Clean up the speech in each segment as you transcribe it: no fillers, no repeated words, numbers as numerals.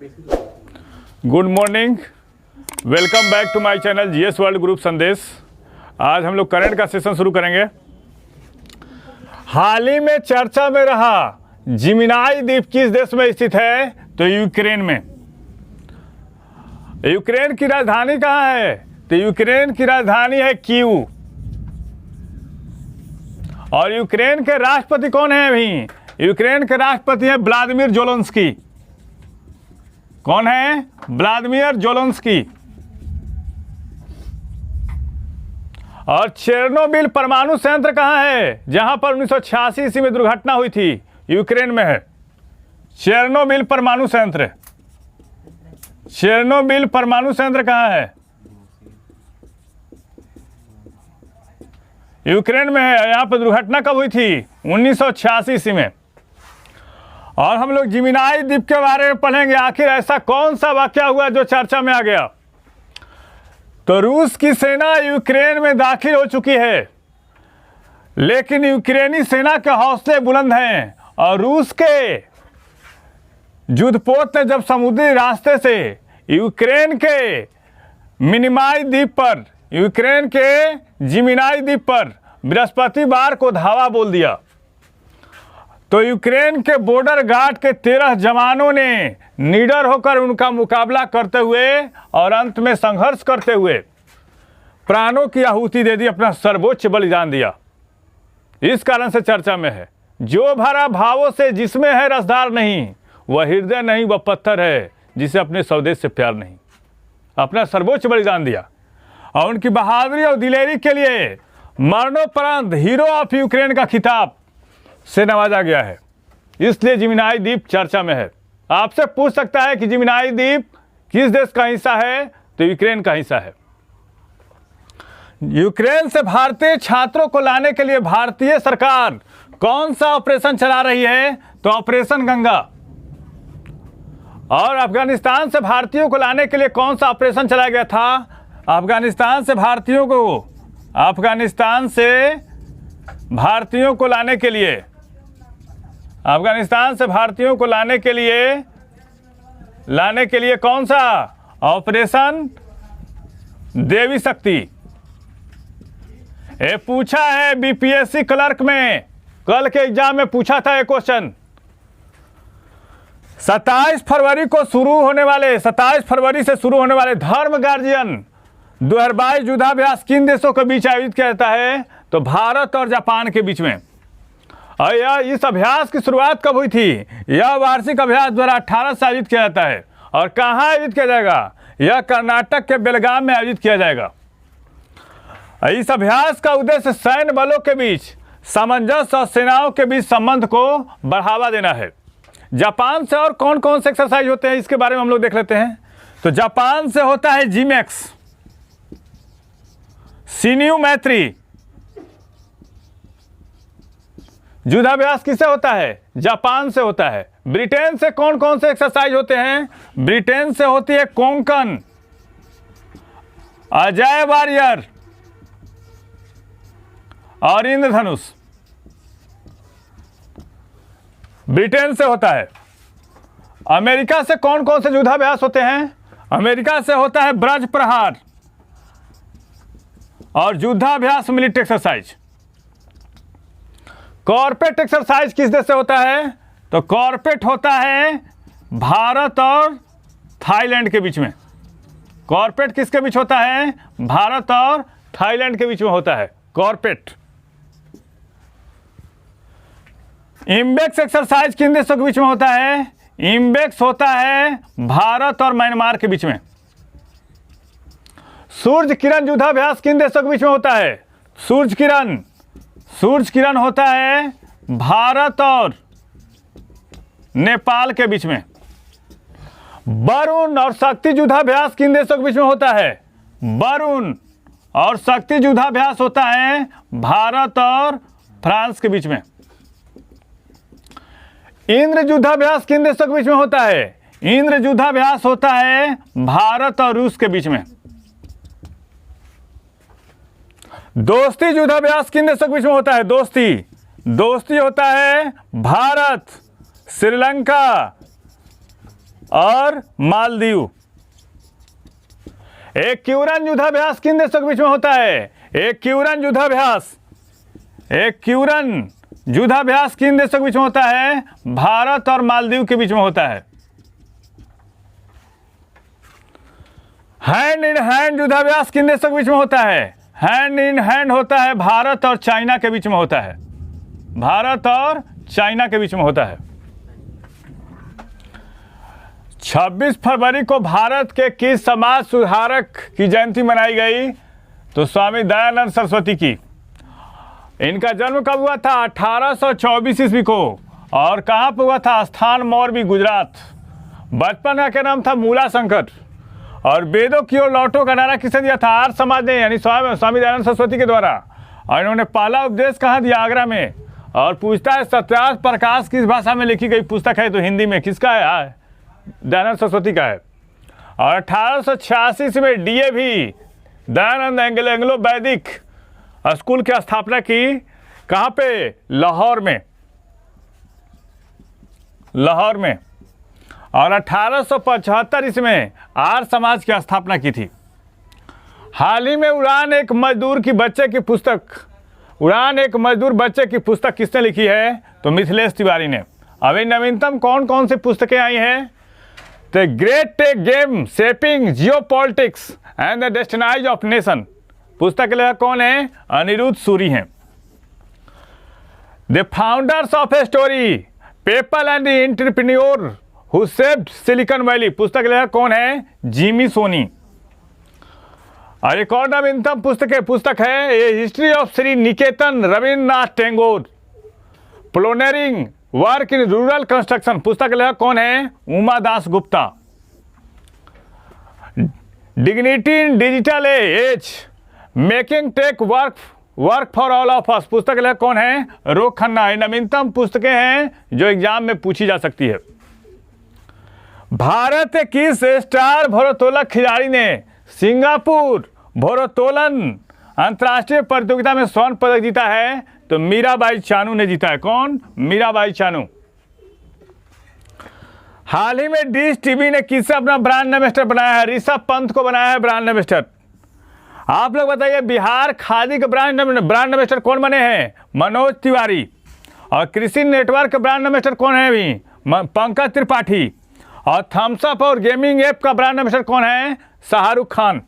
Good morning, welcome back to my channel GS world group Sandesh. आज हम लोग current का सेशन शुरू करेंगे। हाल ही में चर्चा में रहा जिमिनाई द्वीप किस देश में स्थित है? तो यूक्रेन में। यूक्रेन की राजधानी कहाँ है? तो यूक्रेन की राजधानी है कीव। और यूक्रेन के राष्ट्रपति कौन है? अभी यूक्रेन के राष्ट्रपति हैं व्लादिमीर ज़ेलेंस्की। कौन है? Vladimir Zelensky. और चेरनोबिल परमाणु संयंत्र कहाँ है? जहां पर 1986 ईस्वी में दुर्घटना हुई थी, यूक्रेन में है चेरनोबिल परमाणु संयंत्र। चेरनोबिल परमाणु संयंत्र कहाँ है? यूक्रेन में है। यहाँ पर दुर्घटना कब हुई थी? 1986 ईस्वी में। और हम लोग जिमिनाई द्वीप के बारे में पढ़ेंगे। आखिर ऐसा कौन सा वाकया हुआ जो चर्चा में आ गया? तो रूस की सेना यूक्रेन में दाखिल हो चुकी है, लेकिन यूक्रेनी सेना के हौसले बुलंद हैं। और रूस के युद्धपोत ने जब समुद्री रास्ते से यूक्रेन के मिनिमाई द्वीप पर, यूक्रेन के जिमिनाई द्वीप पर बृहस्पतिवार को धावा बोल दिया, तो यूक्रेन के बॉर्डर गार्ड के 13 जवानों ने निडर होकर उनका मुकाबला करते हुए और अंत में संघर्ष करते हुए प्राणों की आहुति दे दी, अपना सर्वोच्च बलिदान दिया। इस कारण से चर्चा में है। जो भरा भावों से जिसमें है रसदार नहीं, वह हृदय नहीं, वह पत्थर है जिसे अपने स्वदेश से प्यार नहीं। अपना सर्वोच्च बलिदान दिया और उनकी बहादुरी और दिलेरी के लिए मरणोपरांत हीरो ऑफ यूक्रेन का खिताब से नवाजा गया है। इसलिए जिमिनाई द्वीप चर्चा में है। आपसे पूछ सकता है कि जिमिनाई द्वीप किस देश का हिस्सा है? तो यूक्रेन का हिस्सा है। यूक्रेन से भारतीय छात्रों को लाने के लिए भारतीय सरकार कौन सा ऑपरेशन चला रही है? तो ऑपरेशन गंगा। और अफगानिस्तान से भारतीयों को लाने के लिए कौन सा ऑपरेशन चलाया गया था? अफगानिस्तान से भारतीयों को लाने के लिए, अफगानिस्तान से भारतीयों को लाने के लिए कौन सा? ऑपरेशन देवी शक्ति। ये पूछा है बीपीएससी क्लर्क में, कल के एग्जाम में पूछा था ये क्वेश्चन। 27 फरवरी से शुरू होने वाले धर्म गार्जियन 2022 युद्धाभ्यास किन देशों के बीच आयोजित किया जाता है? तो भारत और जापान के बीच में। और इस अभ्यास की शुरुआत कब हुई थी? यह वार्षिक अभ्यास 2018 से आयोजित किया जाता है। और कहाँ आयोजित किया जाएगा? यह कर्नाटक के बेलगाम में आयोजित किया जाएगा। इस अभ्यास का उद्देश्य सैन्य बलों के बीच सामंजस्य और सेनाओं के बीच संबंध को बढ़ावा देना है। जापान से और कौन कौन से एक्सरसाइज होते हैं, इसके बारे में हम लोग देख लेते हैं। तो जापान से होता है जीमैक्स, सिन्यू मैत्री। युद्धाभ्यास किससे होता है? जापान से होता है। ब्रिटेन से कौन कौन से एक्सरसाइज होते हैं? ब्रिटेन से होती है कोंकण, अजय वॉरियर और इंद्रधनुष। ब्रिटेन से होता है। अमेरिका से कौन कौन से युद्धाभ्यास होते हैं? अमेरिका से होता है ब्रज प्रहार और युद्धाभ्यास मिलिट्री एक्सरसाइज। कॉर्पेट एक्सरसाइज किस देश से होता है? तो कॉर्पेट होता है भारत और थाईलैंड के बीच में। कॉर्पेट किसके बीच होता है? भारत और थाईलैंड के बीच में होता है कॉर्पेट। इम्बेक्स एक्सरसाइज किन देशों के बीच में होता है? इम्बेक्स होता है भारत और म्यांमार के बीच में। सूर्य किरण युद्धाभ्यास किन देशों के बीच में होता है? सूर्य किरण होता है भारत और नेपाल के बीच में। वरुण और शक्ति युद्धाभ्यास किन देशों के बीच में होता है? वरुण और शक्ति युद्धाभ्यास होता है भारत और फ्रांस के बीच में। इंद्र युद्धाभ्यास किन देशों के बीच में होता है? इंद्र युद्धाभ्यास होता है भारत और रूस के बीच में। दोस्ती युद्धाभ्यास किन देशों के बीच में होता है? दोस्ती होता है भारत, श्रीलंका और मालदीव। एक क्यूरन युद्धाभ्यास किन देशों के बीच में होता है? एक क्यूरन युद्धाभ्यास किन देशों के बीच में होता है? भारत और मालदीव के बीच में होता है। हैंड इन हैंड युद्धाभ्यास किन देशों के बीच में होता है? हैंड इन हैंड होता है भारत और चाइना के बीच में होता है। भारत और चाइना के बीच में होता है। 26 फरवरी को भारत के किस समाज सुधारक की जयंती मनाई गई? तो स्वामी दयानंद सरस्वती की। इनका जन्म कब हुआ था? 1824 ईस्वी को। और कहाँ पर हुआ था? स्थान मोरबी, गुजरात। बचपन का नाम था मूला शंकर। और वेदों की ओर लौटो का नारा किसने दिया था? आर्य समाज ने, यानी स्वामी दयानंद सरस्वती के द्वारा। और इन्होंने पहला उपदेश कहाँ दिया? आगरा में। और पूछता है सत्यार्थ प्रकाश किस भाषा में लिखी गई पुस्तक है? तो हिंदी में। किसका है? दयानंद सरस्वती का है। और 1886 में DAV दयानंद एंग्लो वैदिक स्कूल की स्थापना की। कहाँ पे? लाहौर में। और 1875 इसमें आर्य समाज की स्थापना की थी। हाल ही में उड़ान एक मजदूर बच्चे की पुस्तक किसने लिखी है? तो मिथिलेश तिवारी ने। अभी नवीनतम कौन कौन सी पुस्तकें आई हैं? The great tech game shaping geopolitics and the destinies of nation. पुस्तक के लेखक कौन है? अनिरुद्ध सूरी हैं। The founders of a story PayPal and the entrepreneur who saved Silicon Valley. पुस्तक के लेखक कौन है? Jimmy Soni. और एक और नवीनतम पुस्तक है a history of Sriniketan Rabindranath Tagore pioneering work in rural construction. पुस्तक के लेखक कौन है? Uma Dasgupta. Dignity in digital age making tech work for all of us. पुस्तक के लेखक कौन है? रोक खन्ना। ये नवीनतम पुस्तकें हैं जो एग्जाम में पूछी जा सकती है। भारत के किस स्टार भारोत्तोलक खिलाड़ी ने सिंगापुर भारोत्तोलन अंतर्राष्ट्रीय प्रतियोगिता में स्वर्ण पदक जीता है? तो मीराबाई चानू ने जीता है। कौन? मीराबाई चानू। हाल ही में डिश टीवी ने किससे अपना ब्रांड एम्बेसडर बनाया है? ऋषभ पंत को बनाया है ब्रांड एम्बेसडर। आप लोग बताइए बिहार खादी के ब्रांड एम्बेसडर कौन बने हैं? मनोज तिवारी। और कृषि नेटवर्क के ब्रांड एम्बेसडर कौन है? अभी पंकज त्रिपाठी। और थम्स अप और गेमिंग ऐप का ब्रांड एम्बेसडर कौन है? शाहरुख खान।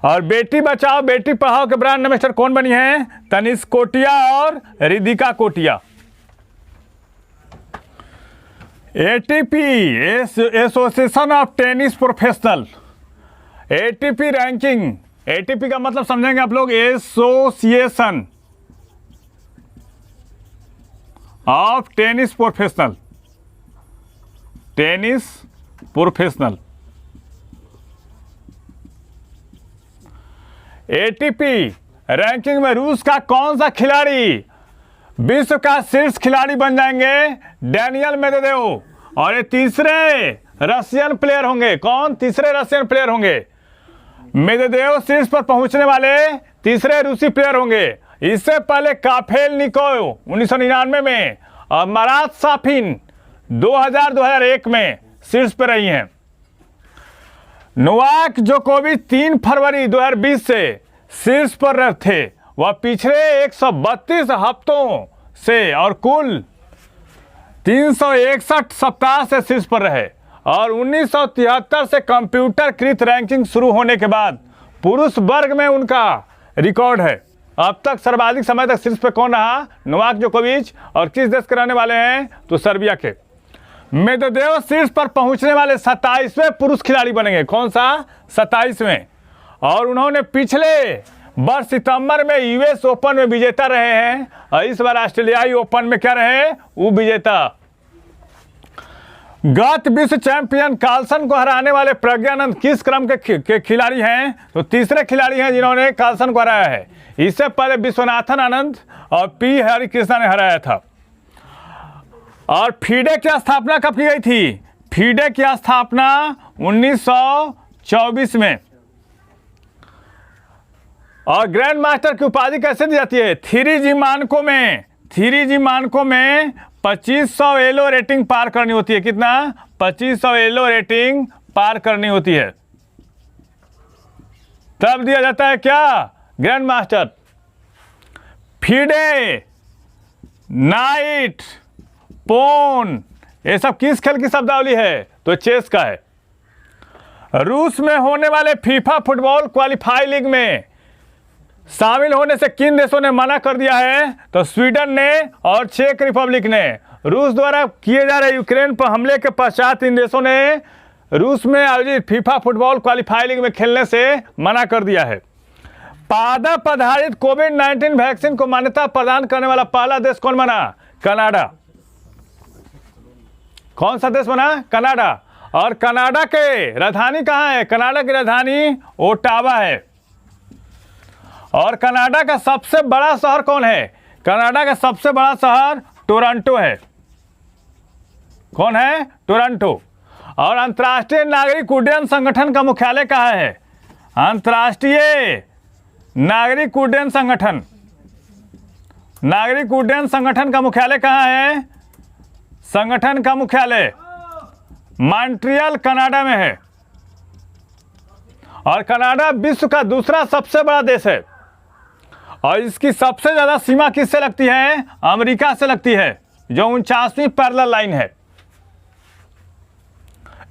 और बेटी बचाओ बेटी पढ़ाओ के ब्रांड एम्बेसडर कौन बनी है? तनिष्क कोटिया और रिदिका कोटिया। ATP association of tennis professional. ATP ranking. ATP का मतलब समझेंगे आप लोग? Association of tennis professional. ATP ranking में रूस का कौन सा खिलाड़ी विश्व का शीर्ष खिलाड़ी बन जाएंगे? Daniel Medvedev. और ये तीसरे रशियन प्लेयर होंगे। कौन? तीसरे रशियन प्लेयर होंगे। मेदवेदेव शीर्ष पर पहुंचने वाले तीसरे रूसी प्लेयर होंगे। इससे पहले काफेलनिकोव 1999 में और मरात साफिन 2000-2001 में शीर्ष पर रही हैं। नोवाक जोकोविच 3 फरवरी 2020 से शीर्ष पर थे। वह पिछले 132 हफ्तों से और कुल 361 सप्ताह से शीर्ष पर रहे। और 1973 से कंप्यूटरकृत रैंकिंग शुरू होने के बाद पुरुष वर्ग में उनका रिकॉर्ड है। अब तक सर्वाधिक समय तक शीर्ष पर कौन रहा? नोवाक जोकोविच। और किस देश के रहने वाले हैं? तो सर्बिया के। मेदवेदेव शीर्ष पर पहुंचने वाले 27वें पुरुष खिलाड़ी बनेंगे। कौन सा? 27वें। और उन्होंने पिछले वर्ष सितंबर में US ओपन में विजेता रहे हैं। और इस बार ऑस्ट्रेलियाई ओपन में क्या रहे? वो विजेता। गत विश्व चैंपियन कार्लसन को हराने वाले प्रज्ञानंद किस क्रम के खिलाड़ी हैं? तो तीसरे खिलाड़ी हैं जिन्होंने कार्लसन को हराया है। इससे पहले विश्वनाथन आनंद और P हरिकृष्णा ने हराया था। और फीडे की स्थापना कब की गई थी? फीडे की स्थापना 1924 में। और ग्रैंड मास्टर की उपाधि कैसे दी जाती है? 3G मानकों में 2500 येलो रेटिंग पार करनी होती है। कितना? 2500 येलो रेटिंग पार करनी होती है, तब दिया जाता है क्या? Grand master. फीडे, नाइट, पोन, ये सब किस खेल की शब्दावली है? तो चेस का है। रूस में होने वाले फीफा फुटबॉल क्वालिफाई लीग में शामिल होने से किन देशों ने मना कर दिया है? तो स्वीडन ने और चेक रिपब्लिक ने। रूस द्वारा किए जा रहे यूक्रेन पर हमले के पश्चात इन देशों ने रूस में आयोजित फीफा फुटबॉल क्वालिफाई लीग में खेलने से मना कर दिया है। पादप आधारित कोविड-19 वैक्सीन को मान्यता प्रदान करने वाला पहला देश कौन बना? कनाडा। कौन सा देश बना? कनाडा। और कनाडा के राजधानी कहाँ है? कनाडा की राजधानी ओटावा है। और कनाडा का सबसे बड़ा शहर कौन है? कनाडा का सबसे बड़ा शहर टोरंटो है। कौन है? टोरंटो। और अंतर्राष्ट्रीय नागरिक उड्डयन संगठन का मुख्यालय कहाँ है? अंतर्राष्ट्रीय नागरिक उड्डयन संगठन, नागरिक उड्डयन संगठन का मुख्यालय कहाँ है? संगठन का मुख्यालय मॉन्ट्रियल कनाडा में है। और कनाडा विश्व का दूसरा सबसे बड़ा देश है और इसकी सबसे ज़्यादा सीमा किससे लगती है? अमेरिका से लगती है, जो 49वीं पैरेलल लाइन है।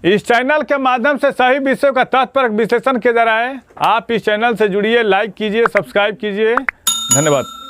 इस चैनल के माध्यम से सही विषयों का तथ्यपरक विश्लेषण किया जा रहा है। आप इस चैनल से जुड़िए, लाइक कीजिए, सब्सक्राइब कीजिए। धन्यवाद।